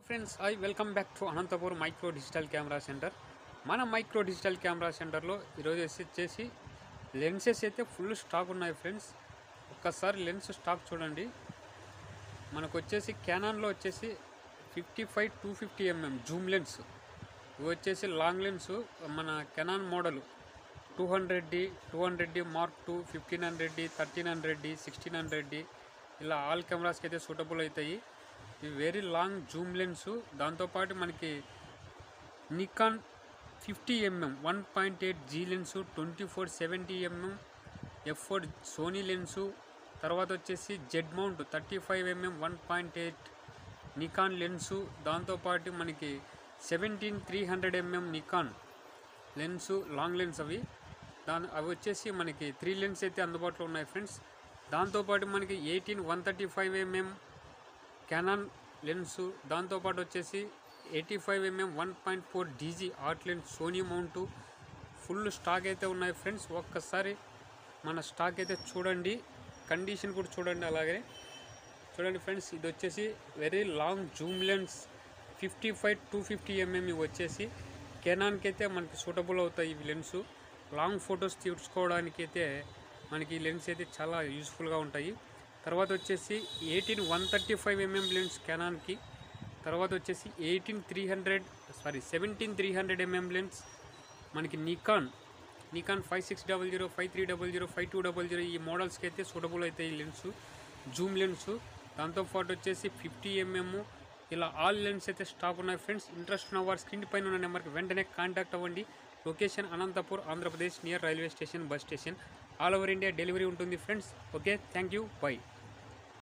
Friends welcome back to Anantapur micro digital camera centre. మన micro digital camera సెంటర్లో ఈరోజు వచ్చేసి లెన్సెస్ అయితే ఫుల్ స్టాక్ ఉన్నాయి ఫ్రెండ్స్. ఒక్కసారి లెన్స్ స్టాక్ చూడండి. మనకు వచ్చేసి కెనాన్లో వచ్చేసి 55-250 జూమ్ లెన్స్. ఇవి వచ్చేసి లాంగ్ లెన్స్. మన Canon model 200D, 200D Mark II, 1500D, 1300D, 1600D ఇలా ఆల్ కెమెరాస్కి అయితే సూటబుల్ అవుతాయి. ఇవి వెరీ లాంగ్ జూమ్ లెన్స్. దాంతోపాటు మనకి Nikon 50mm 1.8G lens, 24-70mm f4 Sony lens, తర్వాత వచ్చేసి Z mount 35mm 1.8 Nikon lens, దాంతోపాటు మనకి 17-300mm Nikon lens long lens. అవి వచ్చేసి మనకి 3 లెన్స్ అయితే అందుబాటులో ఉన్నాయి ఫ్రెండ్స్. దాంతోపాటు మనకి 18-135mm కెనాన్ లెన్సు, దాంతోపాటు వచ్చేసి 85mm 1.4DG art lens Sony mount full stack అయితే ఉన్నాయి ఫ్రెండ్స్. ఒక్కసారి మన స్టాక్ అయితే చూడండి, కండిషన్ కూడా చూడండి. అలాగే చూడండి ఫ్రెండ్స్, ఇది వచ్చేసి very long Zoom lens 55-250mm. ఇవి వచ్చేసి కెనాన్కి అయితే మనకి సూటబుల్ అవుతాయి. ఇవి లెన్సు లాంగ్ ఫొటోస్ తీసుకోవడానికి అయితే మనకి ఈ లెన్స్ అయితే చాలా యూస్ఫుల్గా ఉంటాయి. తర్వాత వచ్చేసి 18-135mm లెన్స్ కెనాన్కి, తర్వాత వచ్చేసి 17-300mm లెన్స్ మనకి నికాన్ 5600, 5300, 5200 ఈ మోడల్స్కి అయితే సూటబుల్ అవుతాయి ఈ లెన్సు జూమ్ లెన్సు. దాంతోపాటు వచ్చేసి 50mm ఇలా ఆల్ లెన్స్ అయితే స్టాక్ ఉన్నాయి ఫ్రెండ్స్. ఇంట్రెస్ట్ ఉన్న వారు స్క్రీన్ పైన ఉన్న నెంబర్కి వెంటనే కాంటాక్ట్ అవ్వండి. Location Anantapur, Andhra Pradesh, near railway station, bus station. All over India delivery ఉంటుంది friends. Okay, thank you, by.